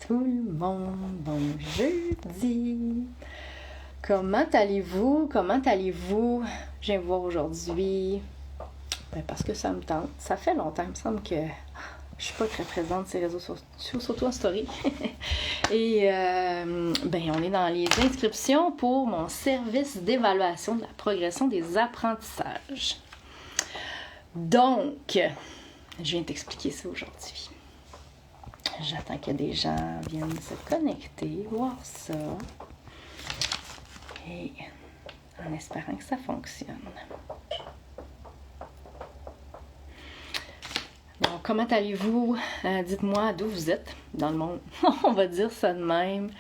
tout le monde, bon jeudi. Comment allez-vous? Je viens vous voir aujourd'hui. Parce que ça me tente. Ça fait longtemps, il me semble que je suis pas très présente sur ces réseaux sociaux, surtout en story. Et on est dans les inscriptions pour mon service d'évaluation de la progression des apprentissages. Donc, je viens t'expliquer ça aujourd'hui. J'attends que des gens viennent se connecter, voir ça. Et en espérant que ça fonctionne. Donc, comment allez-vous? Dites-moi d'où vous êtes dans le monde. On va dire ça de même.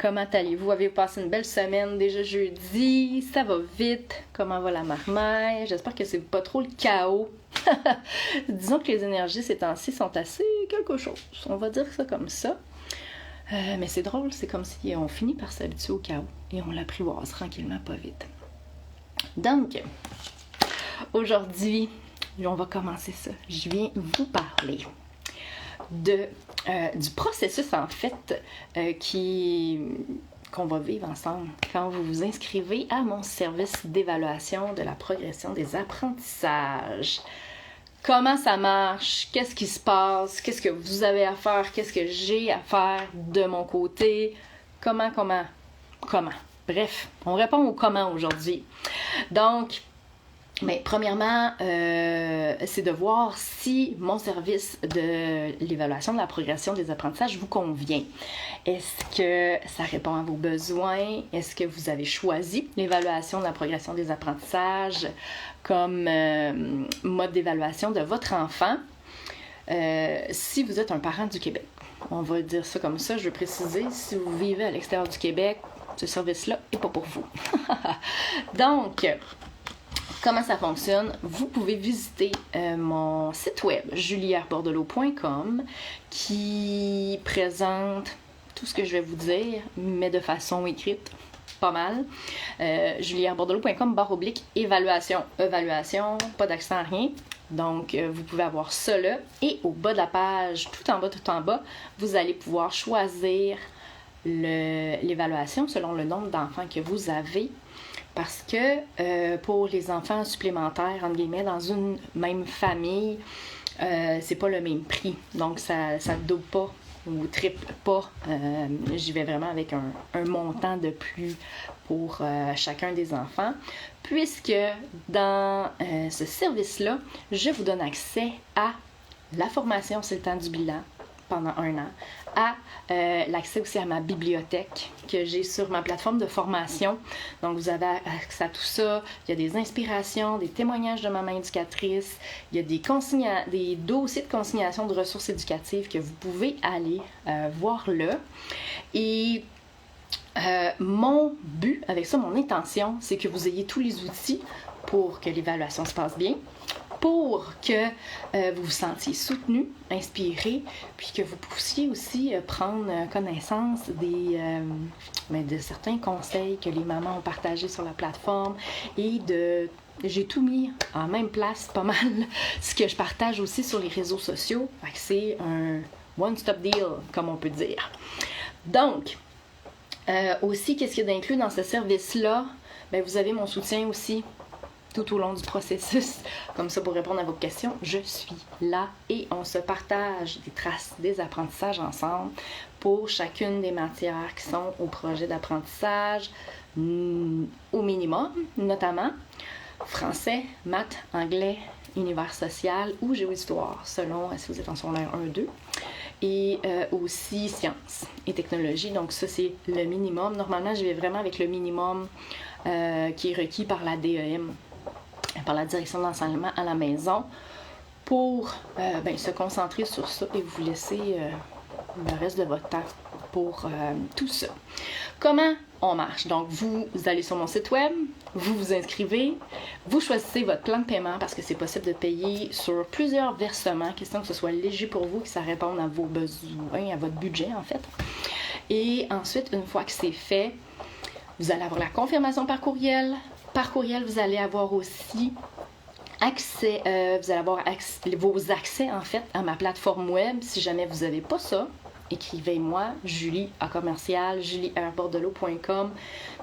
Comment allez-vous? Avez-vous passé une belle semaine déjà jeudi? Ça va vite? Comment va la marmaille? J'espère que c'est pas trop le chaos. Disons que les énergies ces temps-ci sont assez quelque chose. On va dire ça comme ça. Mais c'est drôle, c'est comme si on finit par s'habituer au chaos et on l'apprivoise tranquillement, pas vite. Donc, aujourd'hui, on va commencer ça. Je viens vous parler du processus, en fait, qu'on va vivre ensemble quand vous vous inscrivez à mon service d'évaluation de la progression des apprentissages. Comment ça marche? Qu'est-ce qui se passe? Qu'est-ce que vous avez à faire? Qu'est-ce que j'ai à faire de mon côté? Comment? Bref, on répond au comment aujourd'hui. Donc, premièrement, c'est de voir si mon service de l'évaluation de la progression des apprentissages vous convient. Est-ce que ça répond à vos besoins? Est-ce que vous avez choisi l'évaluation de la progression des apprentissages comme mode d'évaluation de votre enfant? Si vous êtes un parent du Québec, on va dire ça comme ça, je veux préciser, si vous vivez à l'extérieur du Québec, ce service-là n'est pas pour vous. Donc, comment ça fonctionne? Vous pouvez visiter mon site web julierbordelot.com qui présente tout ce que je vais vous dire, mais de façon écrite, pas mal. julierbordelot.com/évaluation. Évaluation, pas d'accent, rien. Donc, vous pouvez avoir ça là. Et au bas de la page, tout en bas, vous allez pouvoir choisir l'évaluation selon le nombre d'enfants que vous avez. Parce que pour les enfants supplémentaires, entre guillemets, dans une même famille, c'est pas le même prix. Donc, ça ne double pas ou triple pas. J'y vais vraiment avec un montant de plus pour chacun des enfants. Puisque dans ce service-là, je vous donne accès à la formation, c'est le temps du bilan, pendant 1 an, à l'accès aussi à ma bibliothèque que j'ai sur ma plateforme de formation. Donc, vous avez accès à tout ça. Il y a des inspirations, des témoignages de maman éducatrice. Il y a des dossiers de consignation de ressources éducatives que vous pouvez aller voir là. Et mon but avec ça, mon intention, c'est que vous ayez tous les outils pour que l'évaluation se passe bien, pour que vous vous sentiez soutenu, inspiré, puis que vous puissiez aussi prendre connaissance de certains conseils que les mamans ont partagés sur la plateforme et j'ai tout mis en même place, pas mal, ce que je partage aussi sur les réseaux sociaux. Fait que c'est un one-stop deal, comme on peut dire. Donc, aussi, qu'est-ce qu'il y a d'inclus dans ce service-là? Vous avez mon soutien aussi tout au long du processus. Comme ça, pour répondre à vos questions, je suis là et on se partage des traces des apprentissages ensemble pour chacune des matières qui sont au projet d'apprentissage, au minimum, notamment français, maths, anglais, univers social ou géohistoire, selon si vous êtes en secondaire 1-2. Et aussi sciences et technologies. Donc ça, c'est le minimum. Normalement, je vais vraiment avec le minimum qui est requis par la DEM, par la direction de l'enseignement à la maison, pour se concentrer sur ça et vous laisser le reste de votre temps pour tout ça. Comment on marche? Donc, vous allez sur mon site web, vous vous inscrivez, vous choisissez votre plan de paiement parce que c'est possible de payer sur plusieurs versements, question que ce soit léger pour vous, que ça réponde à vos besoins, à votre budget en fait. Et ensuite, une fois que c'est fait, vous allez avoir la confirmation par courriel. Par courriel, vous allez avoir aussi accès, vous allez avoir vos accès en fait à ma plateforme web si jamais vous n'avez pas ça. écrivez-moi, julie@julierbordelot.com.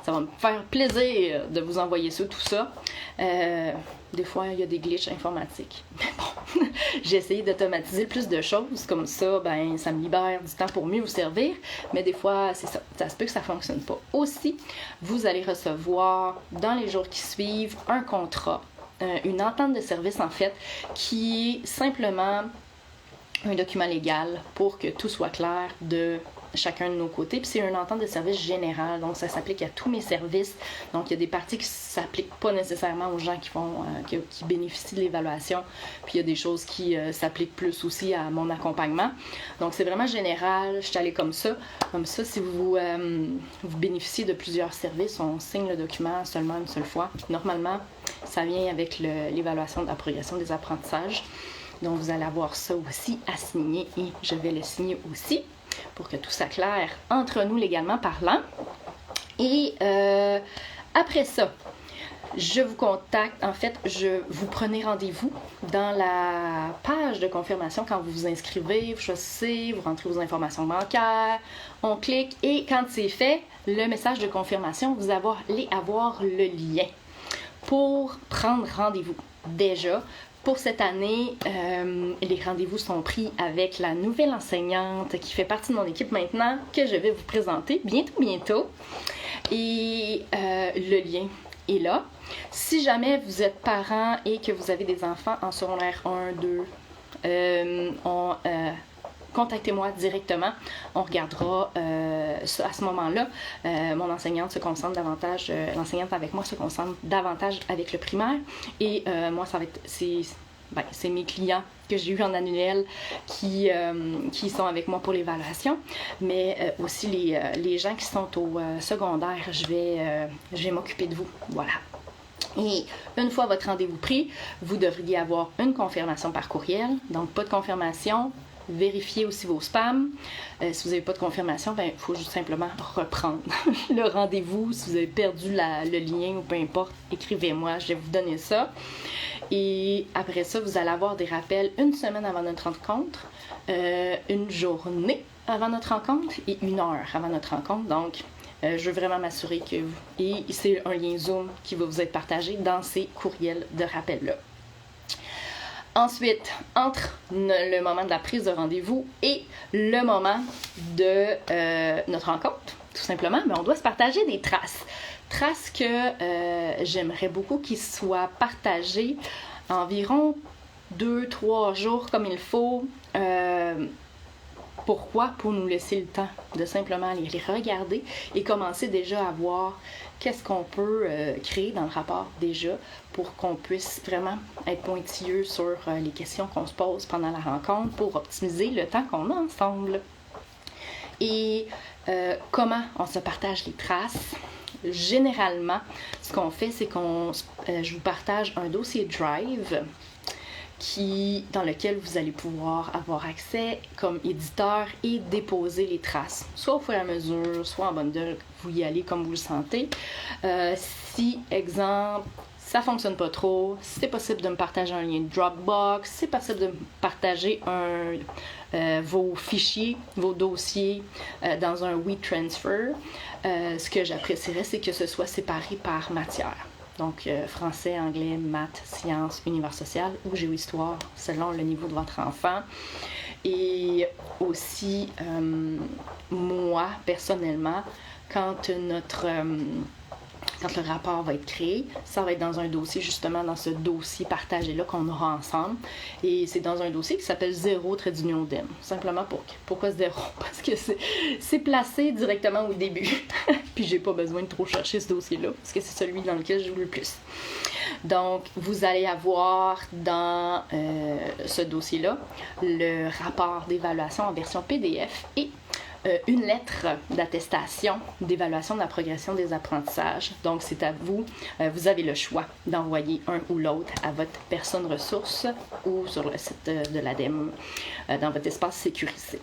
Ça va me faire plaisir de vous envoyer ça, tout ça. Des fois, il y a des glitches informatiques. Mais bon, j'ai essayé d'automatiser le plus de choses. Comme ça, ben, ça me libère du temps pour mieux vous servir. Mais des fois, c'est ça. Ça se peut que ça ne fonctionne pas. Aussi, vous allez recevoir, dans les jours qui suivent, un contrat, une entente de service, en fait, qui est simplement un document légal pour que tout soit clair de chacun de nos côtés. Puis c'est une entente de service générale, donc ça s'applique à tous mes services. Donc il y a des parties qui ne s'appliquent pas nécessairement aux gens qui bénéficient de l'évaluation. Puis il y a des choses qui s'appliquent plus aussi à mon accompagnement. Donc c'est vraiment général, je suis allée comme ça. Comme ça, si vous bénéficiez de plusieurs services, on signe le document seulement une seule fois. Normalement, ça vient avec l'évaluation de la progression des apprentissages. Donc vous allez avoir ça aussi à signer et je vais le signer aussi, pour que tout soit clair entre nous légalement parlant. Et après ça, je vous contacte. En fait, vous prenez rendez-vous dans la page de confirmation quand vous vous inscrivez, vous choisissez, vous rentrez vos informations bancaires, on clique et quand c'est fait, le message de confirmation, vous allez avoir le lien pour prendre rendez-vous. Déjà, pour cette année, les rendez-vous sont pris avec la nouvelle enseignante qui fait partie de mon équipe maintenant, que je vais vous présenter bientôt. Et le lien est là. Si jamais vous êtes parent et que vous avez des enfants en secondaire 1, 2, contactez-moi directement. On regardera ça à ce moment-là. Mon enseignante se concentre davantage, l'enseignante avec moi se concentre davantage avec le primaire. Et moi, ça va être, c'est mes clients que j'ai eu en annuel qui sont avec moi pour l'évaluation. Mais aussi les gens qui sont au secondaire, je vais m'occuper de vous. Voilà. Et une fois votre rendez-vous pris, vous devriez avoir une confirmation par courriel. Donc, pas de confirmation. Vérifiez aussi vos spams. Si vous n'avez pas de confirmation, il faut juste simplement reprendre le rendez-vous. Si vous avez perdu le lien ou peu importe, écrivez-moi, je vais vous donner ça. Et après ça, vous allez avoir des rappels une semaine avant notre rencontre, une journée avant notre rencontre et 1 heure avant notre rencontre. Donc, je veux vraiment m'assurer que et c'est un lien Zoom qui va vous être partagé dans ces courriels de rappel-là. Ensuite, entre le moment de la prise de rendez-vous et le moment de notre rencontre, tout simplement, mais on doit se partager des traces. Traces que j'aimerais beaucoup qu'ils soient partagées environ 2-3 jours comme il faut. Pourquoi? Pour nous laisser le temps de simplement les regarder et commencer déjà à voir qu'est-ce qu'on peut créer dans le rapport déjà pour qu'on puisse vraiment être pointilleux sur les questions qu'on se pose pendant la rencontre pour optimiser le temps qu'on a ensemble. Et comment on se partage les traces? Généralement, ce qu'on fait, c'est je vous partage un dossier Drive dans lequel vous allez pouvoir avoir accès comme éditeur et déposer les traces, soit au fur et à mesure, soit en bundle, vous y allez comme vous le sentez. Si, exemple, ça ne fonctionne pas trop, c'est possible de me partager un lien Dropbox, c'est possible de me partager vos fichiers, vos dossiers dans un WeTransfer. Ce que j'apprécierais, c'est que ce soit séparé par matière. Donc, français, anglais, maths, sciences, univers social ou géohistoire, selon le niveau de votre enfant. Et aussi, moi, personnellement, quand le rapport va être créé, ça va être dans un dossier, justement, dans ce dossier partagé-là qu'on aura ensemble. Et c'est dans un dossier qui s'appelle 0-DEM. Simplement pourquoi 0? Parce que c'est placé directement au début. Puis j'ai pas besoin de trop chercher ce dossier-là, parce que c'est celui dans lequel je joue le plus. Donc, vous allez avoir dans ce dossier-là le rapport d'évaluation en version PDF et une lettre d'attestation d'évaluation de la progression des apprentissages. Donc, c'est à vous. Vous avez le choix d'envoyer un ou l'autre à votre personne ressource ou sur le site de l'ADEME dans votre espace sécurisé.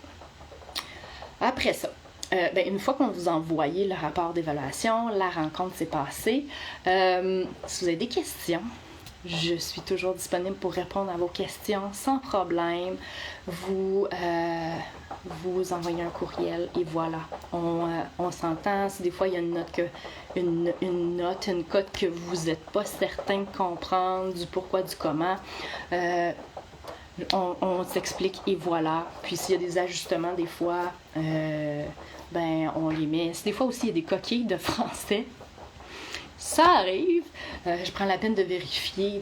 Après ça, une fois qu'on vous a envoyé le rapport d'évaluation, la rencontre s'est passée. Si vous avez des questions, je suis toujours disponible pour répondre à vos questions sans problème. Vous vous envoyer un courriel et voilà, on s'entend. Si des fois il y a une cote que vous n'êtes pas certain de comprendre, du pourquoi, du comment, on s'explique et voilà. Puis s'il y a des ajustements des fois, on les met. Des fois aussi il y a des coquilles de français. Ça arrive. Je prends la peine de vérifier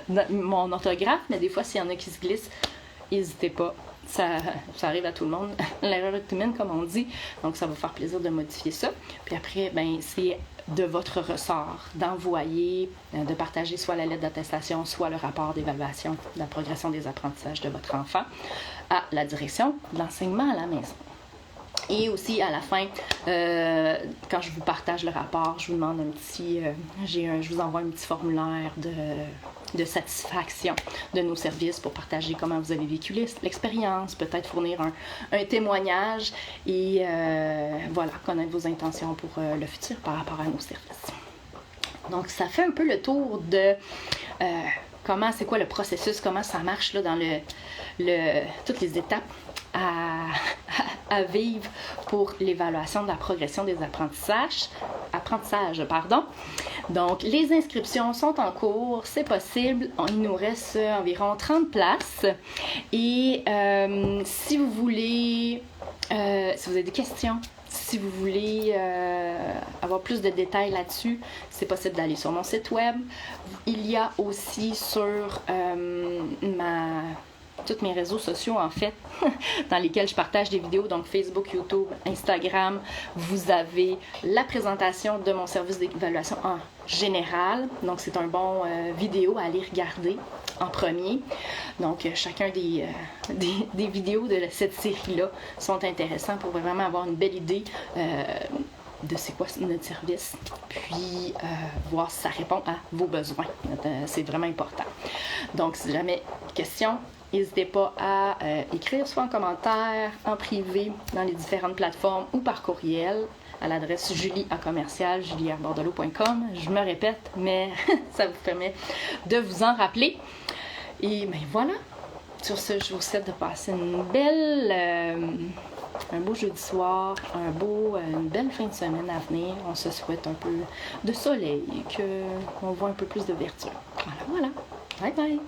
dans mon orthographe, mais des fois s'il y en a qui se glissent, n'hésitez pas. Ça arrive à tout le monde. L'erreur est humaine, comme on dit. Donc, ça va faire plaisir de modifier ça. Puis après, c'est de votre ressort d'envoyer, de partager soit la lettre d'attestation, soit le rapport d'évaluation de la progression des apprentissages de votre enfant à la direction de l'enseignement à la maison. Et aussi, à la fin, quand je vous partage le rapport, je vous demande je vous envoie un petit formulaire de satisfaction de nos services pour partager comment vous avez vécu l'expérience, peut-être fournir un témoignage et connaître vos intentions pour le futur par rapport à nos services. Donc, ça fait un peu le tour de c'est quoi le processus, comment ça marche là, dans toutes les étapes à vivre pour l'évaluation de la progression des apprentissages. Donc, les inscriptions sont en cours, c'est possible. Il nous reste environ 30 places. Et si vous voulez, si vous avez des questions, si vous voulez avoir plus de détails là-dessus, c'est possible d'aller sur mon site web. Il y a aussi sur tous mes réseaux sociaux, en fait, dans lesquels je partage des vidéos, donc Facebook, YouTube, Instagram. Vous avez la présentation de mon service d'évaluation en général. Donc, c'est un bon vidéo à aller regarder en premier. Donc, chacun des vidéos de cette série-là sont intéressants pour vraiment avoir une belle idée de c'est quoi notre service, puis voir si ça répond à vos besoins. C'est vraiment important. Donc, si jamais question, n'hésitez pas à écrire soit en commentaire, en privé, dans les différentes plateformes ou par courriel à l'adresse julie@julierbordeleau.com. Je me répète, mais ça vous permet de vous en rappeler. Et voilà. Sur ce, je vous souhaite de passer un beau jeudi soir, une belle fin de semaine à venir. On se souhaite un peu de soleil, qu'on voit un peu plus de verdure. Voilà. Bye bye!